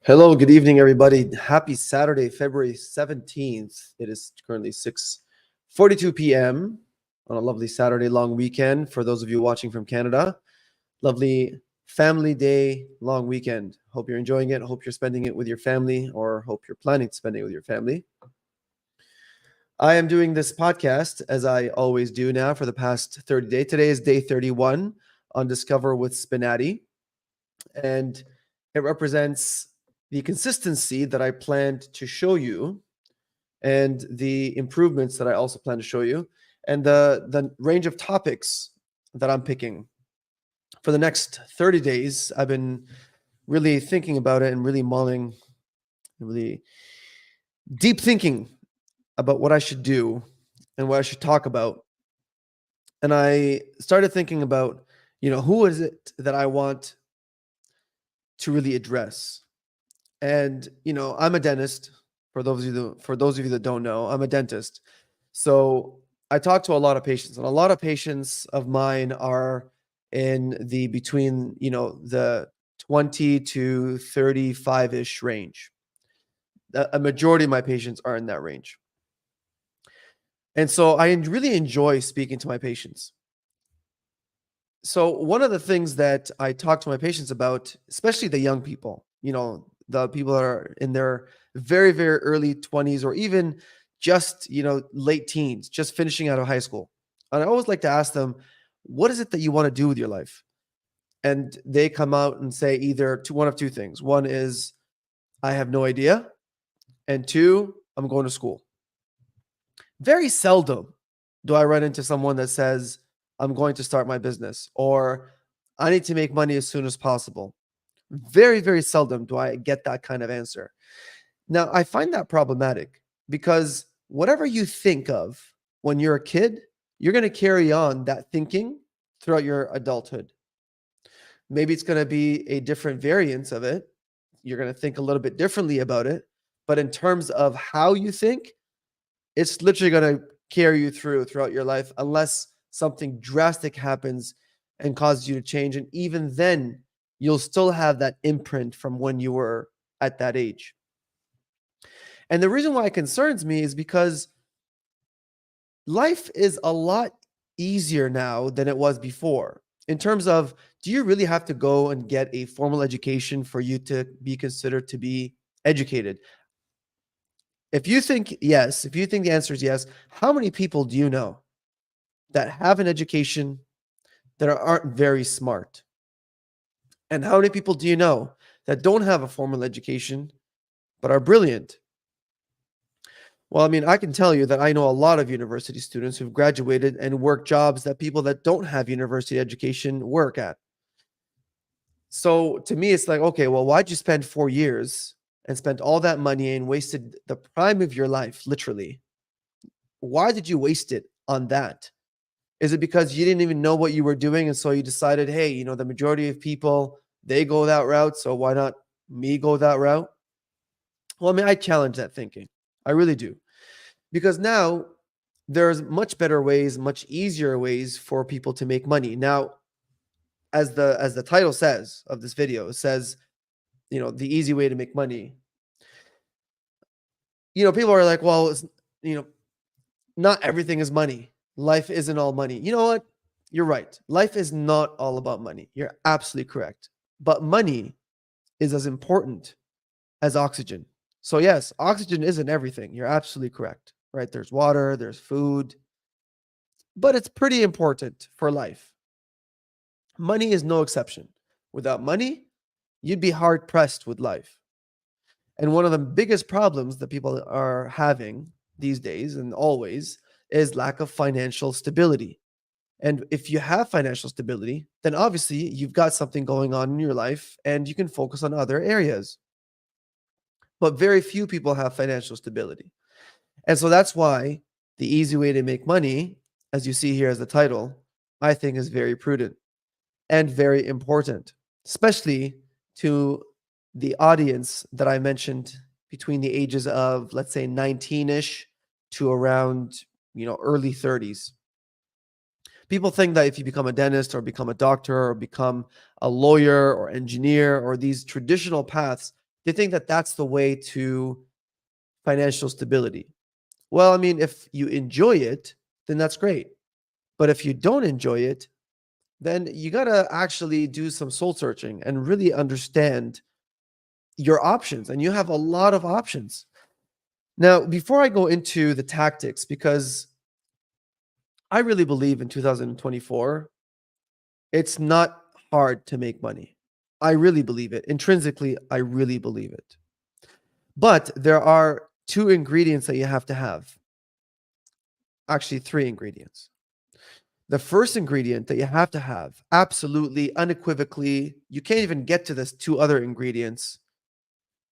Hello, good evening, everybody. Happy Saturday, February 17th. It is currently 6:42 p.m. on a lovely Saturday long weekend for those of you watching from Canada. Lovely family day long weekend. Hope you're enjoying it. Hope you're spending it with your family or hope you're planning to spend it with your family. I am doing this podcast as I always do now for the past 30 days. Today is day 31 on Discover with Spinati, and it represents the consistency that I planned to show you and the improvements that I also plan to show you and the range of topics that I'm picking. For the next 30 days, I've been really thinking about it and really mulling, really deep thinking about what I should do and what I should talk about. And I started thinking about, who is it that I want to really address? And I'm a dentist. For those of you that don't know, I'm a dentist. So I talk to a lot of patients, and a lot of patients of mine are in the between the 20 to 35-ish range. A majority of my patients are in that range. And so I really enjoy speaking to my patients. So one of the things that I talk to my patients about, especially the young people, the people that are in their very, very early 20s or even just, late teens, just finishing out of high school. And I always like to ask them, what is it that you want to do with your life? And they come out and say one of two things. One is, I have no idea. And two, I'm going to school. Very seldom do I run into someone that says, I'm going to start my business or I need to make money as soon as possible. Very, very seldom do I get that kind of answer. Now, I find that problematic because whatever you think of when you're a kid, you're going to carry on that thinking throughout your adulthood. Maybe it's going to be a different variance of it. You're going to think a little bit differently about it. But in terms of how you think, it's literally going to carry you throughout your life unless something drastic happens and causes you to change. And even then, you'll still have that imprint from when you were at that age. And the reason why it concerns me is because life is a lot easier now than it was before. In terms of, do you really have to go and get a formal education for you to be considered to be educated? If you think yes, if you think the answer is yes, how many people do you know that have an education that aren't very smart? And how many people do you know that don't have a formal education but are brilliant? Well, I mean, I can tell you that I know a lot of university students who've graduated and work jobs that people that don't have university education work at. So to me, it's like, okay, well, why'd you spend 4 years and spent all that money and wasted the prime of your life, literally? Why did you waste it on that? Is it because you didn't even know what you were doing and so you decided, hey, the majority of people, they go that route, so why not me go that route? Well, I mean, I challenge that thinking. I really do. Because now there's much better ways, much easier ways for people to make money. Now, as the title says of this video, it says, the easy way to make money. People are like, well, it's, not everything is money. Life isn't all money. You know what? You're right. Life is not all about money. You're absolutely correct. But money is as important as oxygen. So yes, oxygen isn't everything. You're absolutely correct, right? There's water, there's food, but it's pretty important for life. Money is no exception. Without money, you'd be hard pressed with life. And one of the biggest problems that people are having these days and always is lack of financial stability. And if you have financial stability, then obviously you've got something going on in your life and you can focus on other areas. But very few people have financial stability. And so that's why the easy way to make money, as you see here as the title, I think is very prudent and very important, especially to the audience that I mentioned between the ages of, let's say, 19-ish to around, early 30s. People think that if you become a dentist or become a doctor or become a lawyer or engineer or these traditional paths, They think that that's the way to financial stability. Well, I mean, if you enjoy it, then that's great. But if you don't enjoy it, then you got to actually do some soul searching and really understand your options. And you have a lot of options. Now, before I go into the tactics, because I really believe in 2024, it's not hard to make money. I really believe it. Intrinsically, I really believe it. But there are two ingredients that you have to have. Actually, three ingredients. The first ingredient that you have to have, absolutely, unequivocally, you can't even get to this two other ingredients,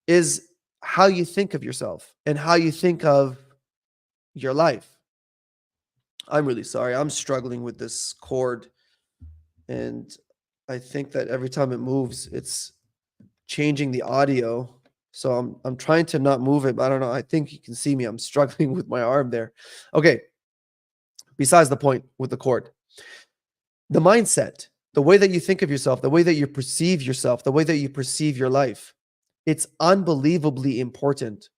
is how you think of yourself and how you think of your life. I'm really sorry. I'm struggling with this cord, and I think that every time it moves, it's changing the audio. So I'm trying to not move it, but I don't know. I think you can see me. I'm struggling with my arm there. Okay. Besides the point with the cord, the mindset, the way that you think of yourself, the way that you perceive yourself, the way that you perceive your life, it's unbelievably important.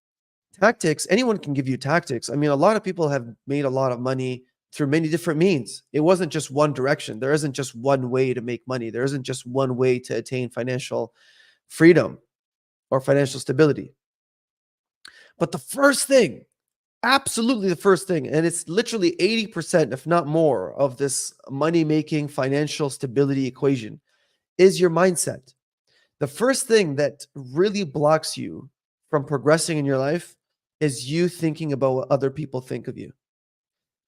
Tactics, anyone can give you tactics. I mean, a lot of people have made a lot of money through many different means. It wasn't just one direction. There isn't just one way to make money. There isn't just one way to attain financial freedom or financial stability. But the first thing, absolutely the first thing, and it's literally 80%, if not more, of this money-making financial stability equation is your mindset. The first thing that really blocks you from progressing in your life is you thinking about what other people think of you,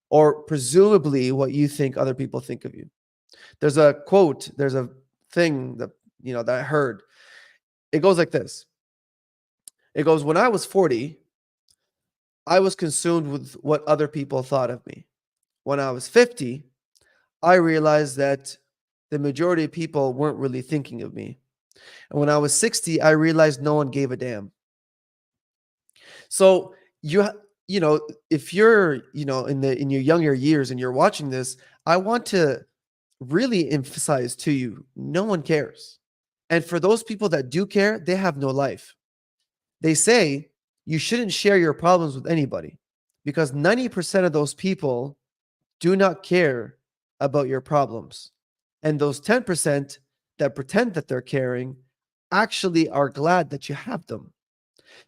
or presumably what you think other people think of you. There's a quote, there's a thing that that I heard. It goes like this. It goes, when I was 40, I was consumed with what other people thought of me. When I was 50, I realized that the majority of people weren't really thinking of me. And when I was 60, I realized no one gave a damn. So if you're, in your younger years and you're watching this, I want to really emphasize to you, no one cares. And for those people that do care, they have no life. They say you shouldn't share your problems with anybody because 90% of those people do not care about your problems. And those 10% that pretend that they're caring actually are glad that you have them.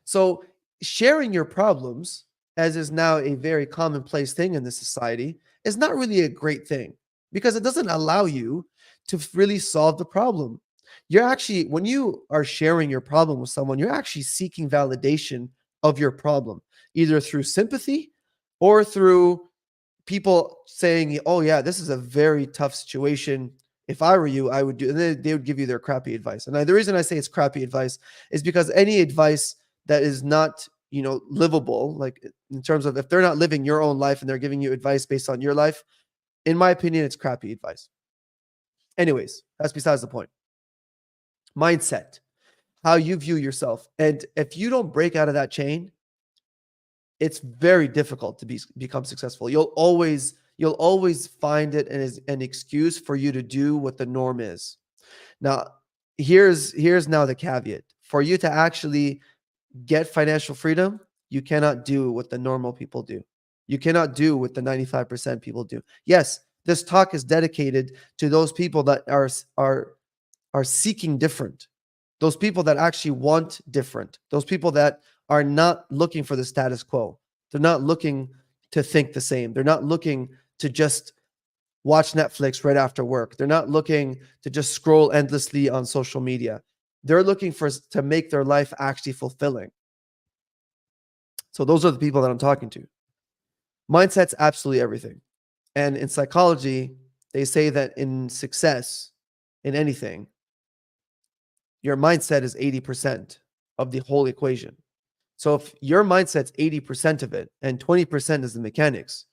So sharing your problems, as is now a very commonplace thing in this society, is not really a great thing because it doesn't allow you to really solve the problem. You're actually, when you are sharing your problem with someone, you're actually seeking validation of your problem, either through sympathy or through people saying, oh yeah, this is a very tough situation. If I were you, I would do, and they would give you their crappy advice. And the reason I say it's crappy advice is because any advice that is not, livable, like in terms of if they're not living your own life and they're giving you advice based on your life, in my opinion, it's crappy advice. Anyways, that's besides the point. Mindset, how you view yourself. And if you don't break out of that chain, it's very difficult to become successful. You'll always find it as an excuse for you to do what the norm is. Now, here's now the caveat. For you to actually get financial freedom, you cannot do what the normal people do. You cannot do what the 95% people do. Yes, this talk is dedicated to those people that are seeking different. Those people that actually want different. Those people that are not looking for the status quo. They're not looking to think the same. They're not looking to just watch Netflix right after work. They're not looking to just scroll endlessly on social media. They're looking to make their life actually fulfilling. So those are the people that I'm talking to. Mindset's absolutely everything. And in psychology, they say that in success, in anything, your mindset is 80% of the whole equation. So if your mindset's 80% of it and 20% is the mechanics,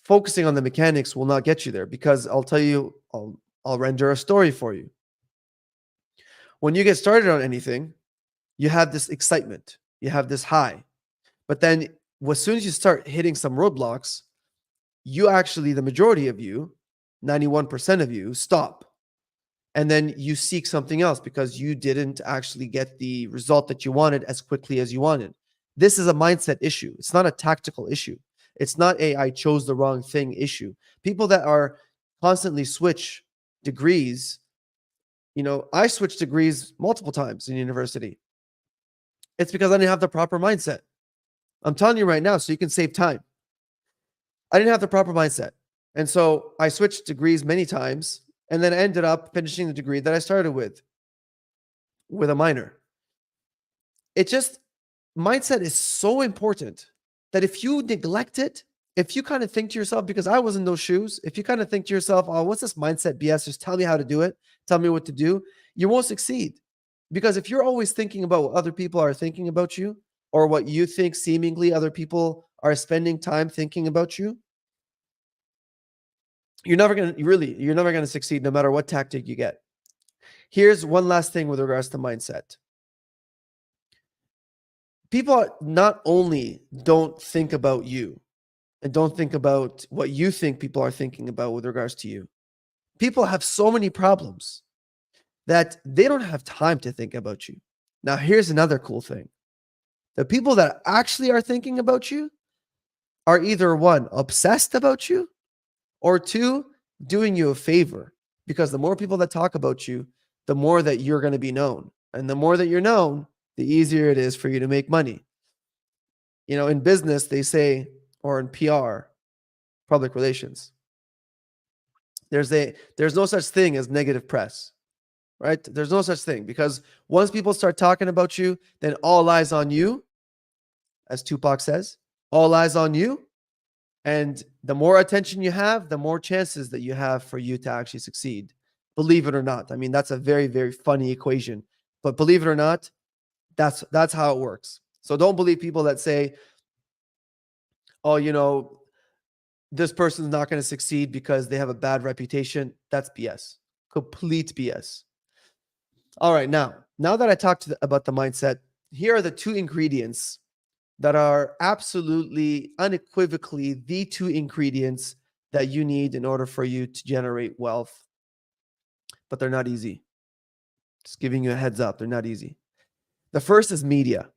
focusing on the mechanics will not get you there, because I'll tell you, I'll render a story for you. When you get started on anything, you have this excitement, you have this high, but then as soon as you start hitting some roadblocks, you actually, the majority of you, 91% of you, stop. And then you seek something else because you didn't actually get the result that you wanted as quickly as you wanted. This is a mindset issue. It's not a tactical issue. It's not a I chose the wrong thing issue. People that are constantly switch degrees, I switched degrees multiple times in university. It's because I didn't have the proper mindset. I'm telling you right now, so you can save time. I didn't have the proper mindset. And so I switched degrees many times and then ended up finishing the degree that I started with a minor. Mindset is so important that if you neglect it, if you kind of think to yourself, because I was in those shoes, if you kind of think to yourself, oh, what's this mindset BS? Just tell me how to do it. Tell me what to do. You won't succeed. Because if you're always thinking about what other people are thinking about you, or what you think seemingly other people are spending time thinking about you, you're never going to succeed no matter what tactic you get. Here's one last thing with regards to mindset. People not only don't think about you and don't think about what you think people are thinking about with regards to you. People have so many problems that they don't have time to think about you. Now, here's another cool thing. The people that actually are thinking about you are either one, obsessed about you, or two, doing you a favor. Because the more people that talk about you, the more that you're going to be known. And the more that you're known, the easier it is for you to make money. In business, they say, or in PR, public relations, there's no such thing as negative press, right? There's no such thing, because once people start talking about you, then all eyes on you, as Tupac says, all eyes on you. And the more attention you have, the more chances that you have for you to actually succeed. Believe it or not. I mean, that's a very, very funny equation, but believe it or not, that's how it works. So don't believe people that say, oh, this person's not going to succeed because they have a bad reputation. That's BS. Complete BS. All right. Now that I talked about the mindset, here are the two ingredients that are absolutely, unequivocally the two ingredients that you need in order for you to generate wealth. But they're not easy. Just giving you a heads up, they're not easy. The first is media.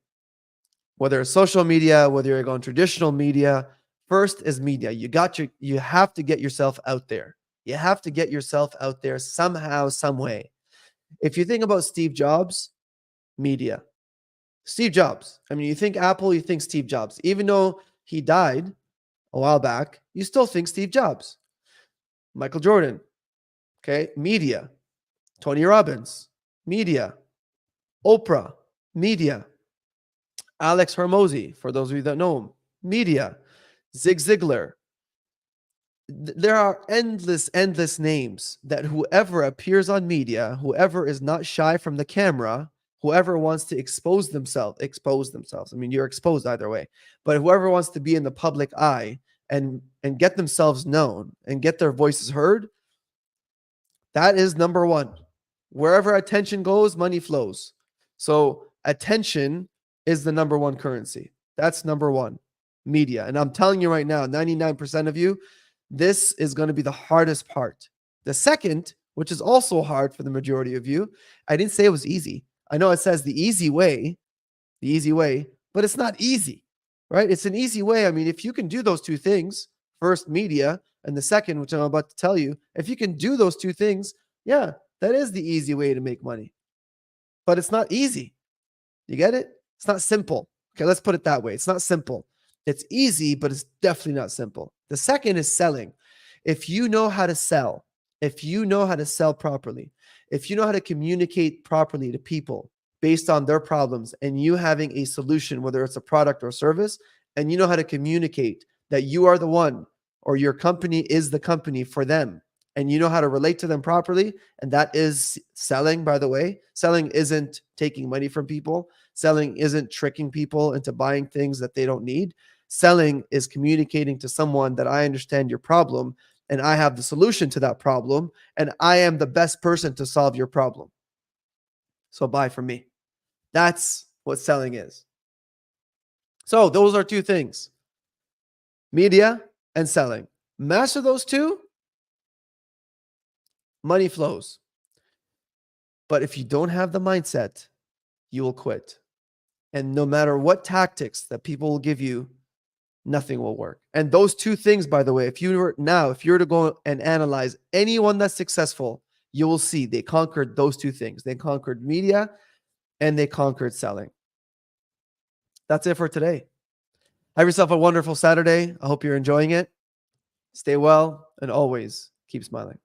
Whether it's social media, whether you're going traditional media, first is media. You have to get yourself out there. You have to get yourself out there somehow, some way. If you think about Steve Jobs, media. Steve Jobs. I mean, you think Apple, you think Steve Jobs. Even though he died a while back, you still think Steve Jobs. Michael Jordan. Okay, media. Tony Robbins, media. Oprah, media. Alex Hormozi, for those of you that know him, media. Zig Ziglar. There are endless names that whoever appears on media, whoever is not shy from the camera, whoever wants to expose themselves. I mean, you're exposed either way, but whoever wants to be in the public eye and get themselves known and get their voices heard, that is number one. Wherever attention goes, money flows. So attention is the number one currency. That's number one, media. And I'm telling you right now, 99% of you, this is going to be the hardest part. The second, which is also hard for the majority of you, I didn't say it was easy. I know it says the easy way, but it's not easy, right? It's an easy way. I mean, if you can do those two things, first media, and the second, which I'm about to tell you, if you can do those two things, yeah, that is the easy way to make money. But it's not easy. You get it? It's not simple. Okay, let's put it that way. It's not simple. It's easy, but it's definitely not simple. The second is selling. If you know how to sell, properly, if you know how to communicate properly to people based on their problems and you having a solution, whether it's a product or service, and you know how to communicate that you are the one or your company is the company for them, and you know how to relate to them properly, and that is selling, by the way. Selling isn't taking money from people. Selling isn't tricking people into buying things that they don't need. Selling is communicating to someone that I understand your problem and I have the solution to that problem, and I am the best person to solve your problem. So buy from me. That's what selling is. So those are two things: media and selling. Master those two, money flows. But if you don't have the mindset, you will quit. And no matter what tactics that people will give you, nothing will work. And those two things, by the way, if you were to go and analyze anyone that's successful, you will see they conquered those two things. They conquered media and they conquered selling. That's it for today. Have yourself a wonderful Saturday. I hope you're enjoying it. Stay well and always keep smiling.